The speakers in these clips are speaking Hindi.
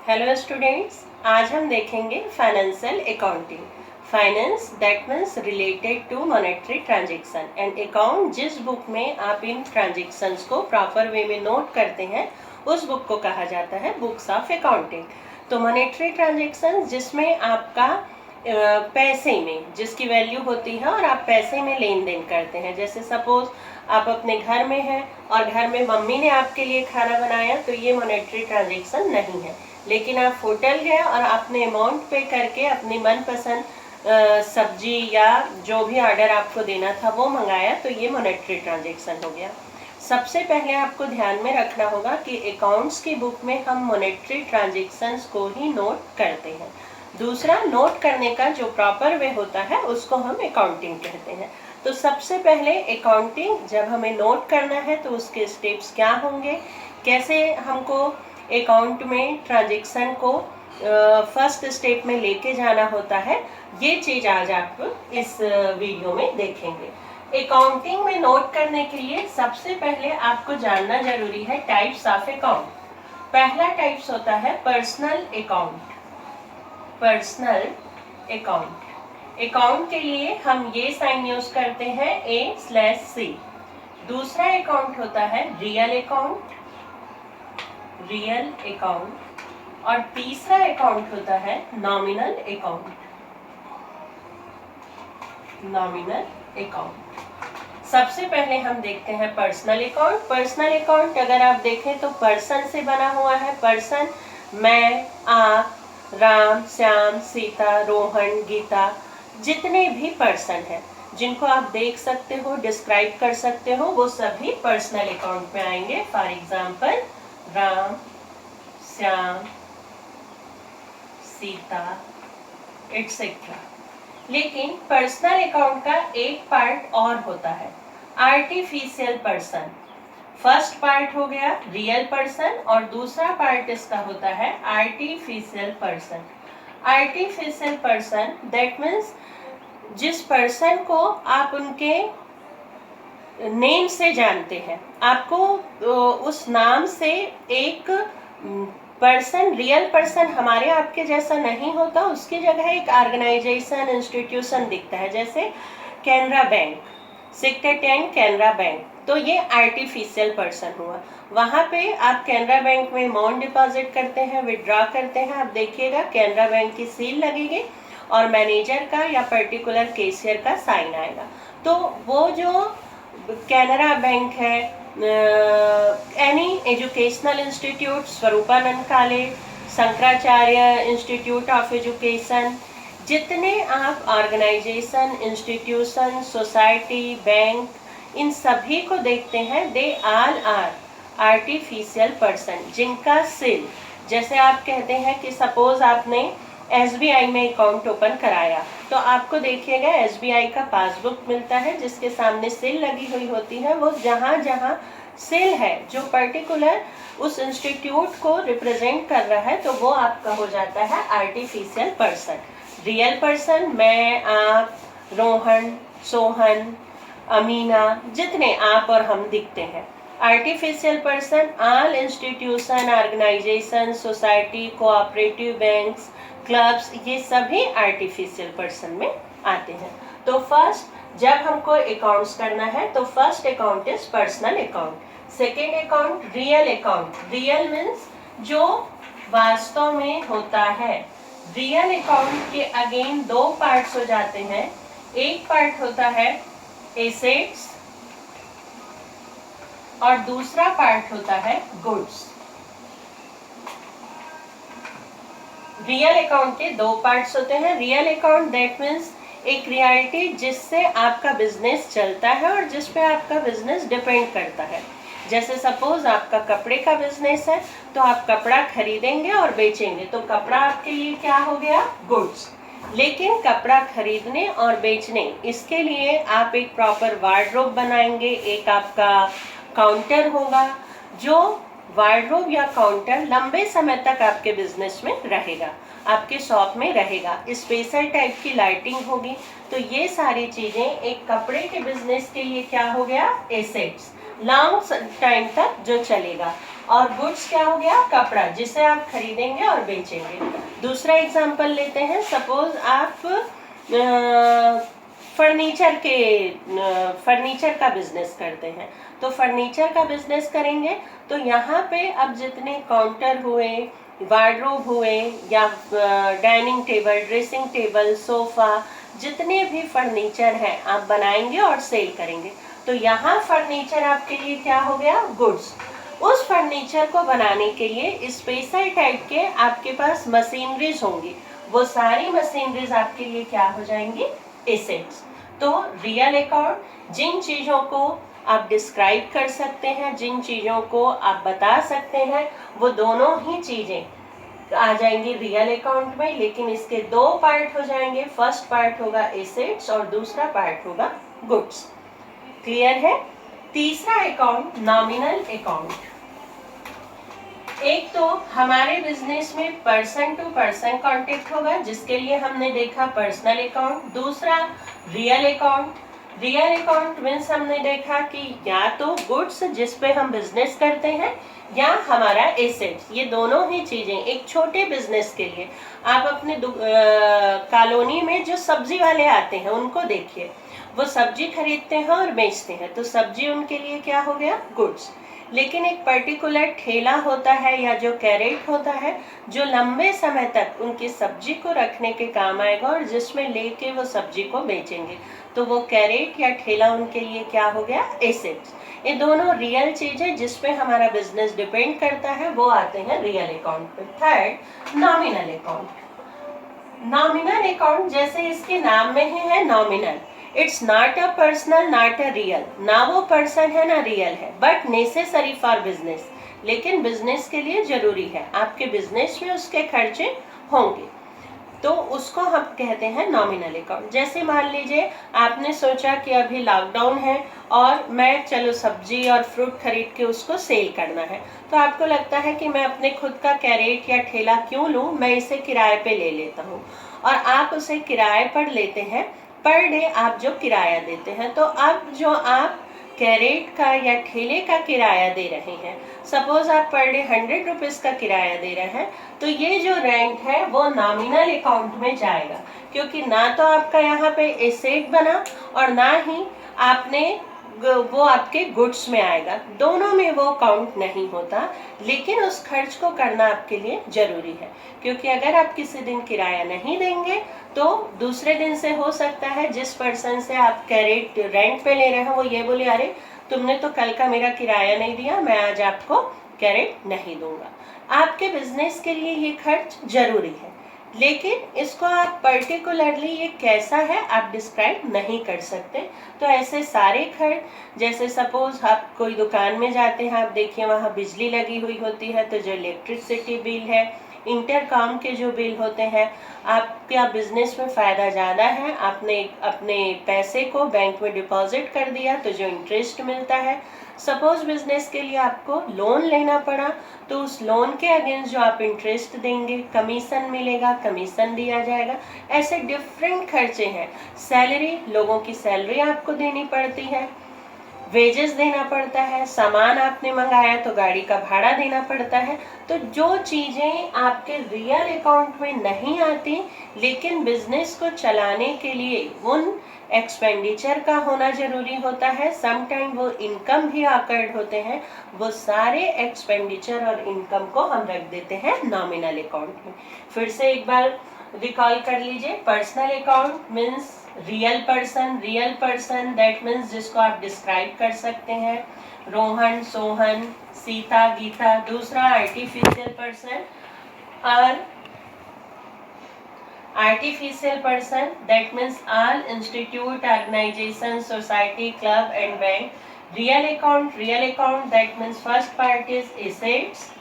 हेलो स्टूडेंट्स, आज हम देखेंगे financial accounting. Finance that means related to monetary transaction and account. जिस बुक में आप इन ट्रांजेक्शन्स को प्रॉपर वे में नोट करते हैं उस बुक को कहा जाता है बुक्स ऑफ अकाउंटिंग। तो मॉनेटरी ट्रांजेक्शन जिसमें आपका पैसे में जिसकी वैल्यू होती है और आप पैसे में लेन देन करते हैं। जैसे सपोज आप अपने घर में हैं और घर में मम्मी ने आपके लिए खाना बनाया, तो ये मॉनेटरी ट्रांजेक्शन नहीं है। लेकिन आप होटल गए और आपने अमाउंट पे करके अपनी मनपसंद सब्जी या जो भी ऑर्डर आपको देना था वो मंगाया, तो ये मॉनेटरी ट्रांजेक्शन हो गया। सबसे पहले आपको ध्यान में रखना होगा कि अकाउंट्स की बुक में हम मॉनेटरी ट्रांजेक्शन्स को ही नोट करते हैं। दूसरा, नोट करने का जो प्रॉपर वे होता है उसको हम अकाउंटिंग कहते हैं। तो सबसे पहले अकाउंटिंग जब हमें नोट करना है तो उसके स्टेप्स क्या होंगे, कैसे हमको अकाउंट में ट्रांजेक्शन को फर्स्ट स्टेप में लेके जाना होता है, ये चीज आज आप इस वीडियो में देखेंगे। अकाउंटिंग में नोट करने के लिए सबसे पहले आपको जानना जरूरी है टाइप्स ऑफ अकाउंट। पहला टाइप्स होता है personal account. Personal account, account के लिए हम ये साइन यूज करते हैं A/C। दूसरा अकाउंट होता है रियल अकाउंट, रियल अकाउंट। और तीसरा अकाउंट होता है नॉमिनल अकाउंट, नॉमिनल अकाउंट। सबसे पहले हम देखते हैं पर्सनल अकाउंट। पर्सनल अकाउंट अगर आप देखें तो पर्सन से बना हुआ है। पर्सन मैं, आप, राम, श्याम, सीता, रोहन, गीता, जितने भी पर्सन हैं जिनको आप देख सकते हो, डिस्क्राइब कर सकते हो, वो सभी पर्सनल अकाउंट में आएंगे। For example Ram, Shyam, Sita, etcetera. लेकिन पर्सनल अकाउंट का एक पार्ट और होता है, आर्टिफिशियल पर्सन। फर्स्ट पार्ट हो गया रियल पर्सन और दूसरा पार्ट इसका होता है artificial person. Artificial person that means जिस पर्सन को आप उनके नेम से जानते हैं, आपको उस नाम से एक पर्सन, रियल पर्सन हमारे आपके जैसा नहीं होता, उसकी जगह एक ऑर्गेनाइजेशन, इंस्टीट्यूशन दिखता है। जैसे Canara bank, sector 10 Canara bank, तो ये आर्टिफिशियल पर्सन हुआ। वहाँ पे आप कैनरा बैंक में अमाउंट डिपॉजिट करते हैं, विड्रॉ करते हैं, आप देखिएगा कैनरा बैंक की सील लगेगी और मैनेजर का या पर्टिकुलर कैशियर का साइन आएगा। तो वो जो कैनरा बैंक है, any educational institute, Swarupanand college, Shankaracharya institute of education, जितने आप ऑर्गेनाइजेशन, इंस्टीट्यूशन, सोसाइटी, बैंक, इन सभी को देखते हैं, they all are artificial person जिनका सील, जैसे आप कहते हैं कि सपोज आपने SBI में अकाउंट ओपन कराया, तो आपको देखिएगा SBI का पासबुक मिलता है जिसके सामने सील लगी हुई होती है। वो जहाँ जहाँ सील है जो पर्टिकुलर उस इंस्टीट्यूट को रिप्रेजेंट कर रहा है, तो वो आपका हो जाता है आर्टिफिशियल पर्सन। रियल पर्सन मैं, आप, रोहन, सोहन, अमीना, जितने आप और हम दिखते हैं। Artificial person all institution, organization, society, cooperative banks, clubs, ये सभी आर्टिफिशियल पर्सन में आते हैं। तो फर्स्ट जब हमको अकाउंट्स करना है तो first account is personal account. Second account real account. Real means जो वास्तव में होता है। रियल अकाउंट के अगेन दो पार्ट्स हो जाते हैं। एक पार्ट होता है एसेट्स और दूसरा पार्ट होता है गुड्स। रियल अकाउंट के दो पार्ट्स होते हैं। रियल अकाउंट दैट मीन्स एक रियलिटी जिससे आपका बिजनेस चलता है और जिस पे आपका बिजनेस डिपेंड करता है। जैसे सपोज आपका कपड़े का बिजनेस है तो आप कपड़ा खरीदेंगे और बेचेंगे, तो कपड़ा आपके लिए क्या हो गया, गुड्स। लेकिन कपड़ा खरीदने और बेचने, इसके लिए आप एक प्रॉपर वार्डरोब बनाएंगे, एक आपका काउंटर होगा। जो वार्डरोब या काउंटर लंबे समय तक आपके बिजनेस में रहेगा, आपके शॉप में रहेगा, स्पेशल टाइप की लाइटिंग होगी। तो ये सारी चीजें एक कपड़े के बिजनेस के लिए क्या हो गया, एसेट्स, लॉन्ग टाइम तक जो चलेगा। और गुड्स क्या हो गया, कपड़ा जिसे आप खरीदेंगे और बेचेंगे। दूसरा एग्जांपल लेते हैं, सपोज आप फर्नीचर का बिजनेस करते हैं। तो फर्नीचर का बिजनेस करेंगे तो यहाँ पे अब जितने काउंटर हुए, वार्डरोब हुए, या dining table, dressing table, sofa, जितने भी फर्नीचर हैं आप बनाएंगे और सेल करेंगे। तो यहाँ फर्नीचर आपके लिए क्या हो गया, गुड्स। उस फर्नीचर को बनाने के लिए स्पेशल टाइप के आपके पास मशीनरीज होंगी, वो सारी मशीनरीज आपके लिए क्या हो जाएंगी, एसेट्स। तो रियल अकाउंट जिन चीजों को आप डिस्क्राइब कर सकते हैं, जिन चीजों को आप बता सकते हैं, वो दोनों ही चीजें आ जाएंगी रियल अकाउंट में। लेकिन इसके दो पार्ट हो जाएंगे, फर्स्ट पार्ट होगा एसेट्स और दूसरा पार्ट होगा गुड्स। क्लियर है। तीसरा अकाउंट नॉमिनल अकाउंट। एक तो हमारे बिजनेस में पर्सन टू पर्सन कॉन्टेक्ट होगा, जिसके लिए हमने देखा पर्सनल अकाउंट। दूसरा real account. Real account means हमने देखा कि या तो गुड्स जिस पे हम बिजनेस करते हैं, या हमारा एसेट्स। ये दोनों ही चीजें एक छोटे बिजनेस के लिए, आप अपने कॉलोनी में जो सब्जी वाले आते हैं उनको देखिए, वो सब्जी खरीदते हैं और बेचते हैं, तो सब्जी उनके लिए क्या हो गया, गुड्स। लेकिन एक पर्टिकुलर ठेला होता है या जो कैरेट होता है, जो लंबे समय तक उनकी सब्जी को रखने के काम आएगा और जिसमें लेके वो सब्जी को बेचेंगे, तो वो कैरेट या ठेला उनके लिए क्या हो गया, एसेट्स। ये दोनों रियल चीज है जिसपे हमारा बिजनेस डिपेंड करता है, वो आते हैं रियल अकाउंट पे। Third, nominal account. Nominal account जैसे इसके नाम में ही है nominal, it's not a personal, not a real, ना वो पर्सन है ना रियल है, बट नेसेसरी फॉर बिजनेस। लेकिन बिजनेस के लिए जरूरी है, आपके बिजनेस में उसके खर्चे होंगे, तो उसको हम कहते हैं नॉमिनल अकाउंट। जैसे मान लीजिए आपने सोचा कि अभी लॉकडाउन है और मैं चलो सब्जी और फ्रूट खरीद के उसको सेल करना है, तो आपको लगता है कि मैं अपने खुद का कैरेट या ठेला क्यों लूं, मैं इसे किराए पे ले लेता हूं, और आप उसे किराए पर लेते हैं, पर डे आप जो किराया देते हैं। तो अब जो आप कैरेट का या ठेले का किराया दे रहे हैं, सपोज आप पर डे 100 रुपीज का किराया दे रहे हैं, तो ये जो रेंट है वो नॉमिनल अकाउंट में जाएगा, क्योंकि ना तो आपका यहाँ पे एसेट बना और ना ही आपने वो आपके गुड्स में आएगा, दोनों में वो काउंट नहीं होता। लेकिन उस खर्च को करना आपके लिए जरूरी है, क्योंकि अगर आप किसी दिन किराया नहीं देंगे तो दूसरे दिन से हो सकता है जिस पर्सन से आप कैरेट रेंट पे ले रहे हैं वो ये बोले, अरे तुमने तो कल का मेरा किराया नहीं दिया, मैं आज आपको कैरेट नहीं दूंगा। आपके बिजनेस के लिए ये खर्च जरूरी है, लेकिन इसको आप पर्टिकुलरली ये कैसा है आप डिस्क्राइब नहीं कर सकते। तो ऐसे सारे खर्च, जैसे सपोज आप कोई दुकान में जाते हैं, आप देखिए वहाँ बिजली लगी हुई होती है, तो जो इलेक्ट्रिसिटी बिल है, इंटरकॉम के जो बिल होते हैं, आपका बिजनेस में फ़ायदा ज़्यादा है, आपने अपने पैसे को बैंक में डिपॉजिट कर दिया तो जो इंटरेस्ट मिलता है। सपोज बिजनेस के लिए आपको लोन लेना पड़ा, तो उस लोन के अगेंस्ट जो आप इंटरेस्ट देंगे, कमीशन मिलेगा, कमीशन दिया जाएगा। ऐसे डिफरेंट खर्चे हैं। सैलरी, लोगों की सैलरी आपको देनी पड़ती है, वेजेस देना पड़ता है, सामान आपने मंगाया तो गाड़ी का भाड़ा देना पड़ता है। तो जो चीजें आपके रियल अकाउंट में नहीं आती, लेकिन बिजनेस को चलाने के लिए उन एक्सपेंडिचर का होना जरूरी होता है, समटाइम वो इनकम भी आकर्ड होते हैं, वो सारे एक्सपेंडिचर और इनकम को हम रख देते हैं नॉमिनल अकाउंट में। फिर से एक बार रिकॉल कर लीजिए, personal account means real person, that means जिसको आप डिस्क्राइब कर सकते हैं, रोहन, सोहन, सीता, गीता। दूसरा आर्टिफिशियल पर्सन, और artificial person that means all institute, organization, society, club and bank. Real account that means first part is assets,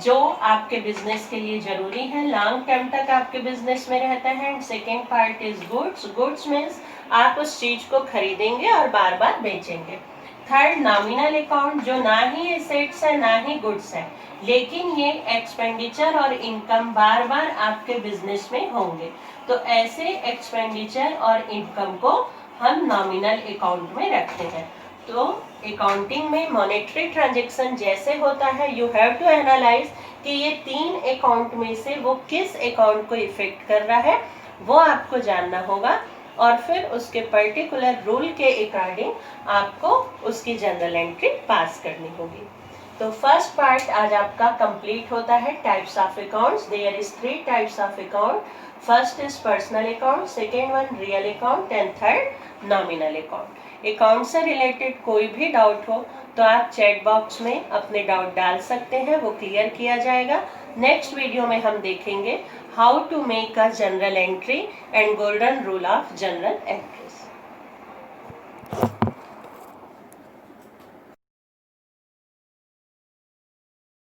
जो आपके बिजनेस के लिए जरूरी है, लॉन्ग टर्म तक आपके बिजनेस में रहता है। And second part is goods means आप उस चीज को खरीदेंगे और बार बार बेचेंगे। थर्ड, नॉमिनल अकाउंट, जो ना ही एसेट्स है ना ही गुड्स है, लेकिन ये एक्सपेंडिचर और इनकम बार बार आपके बिजनेस में होंगे। तो ऐसे एक्सपेंडिचर और इनकम को हम नॉमिनल अकाउंट में रखते हैं। तो अकाउंटिंग में मॉनेटरी ट्रांजैक्शन जैसे होता है, यू हैव टू एनालाइज कि ये 3 अकाउंट में से वो किस अकाउंट को इफेक्ट कर रहा है, वो आपको जानना होगा और फिर उसके पर्टिकुलर रूल के अकॉर्डिंग आपको उसकी जनरल एंट्री पास करनी होगी। तो फर्स्ट पार्ट आज आपका कंप्लीट होता है। Types of accounts, there is 3 types of account. First is personal account, second one real account and third nominal account. Account से रिलेटेड कोई भी डाउट हो तो आप चैट बॉक्स में अपने डाउट डाल सकते हैं, वो क्लियर किया जाएगा। नेक्स्ट वीडियो में हम देखेंगे how to make a general entry and golden rule of general entries.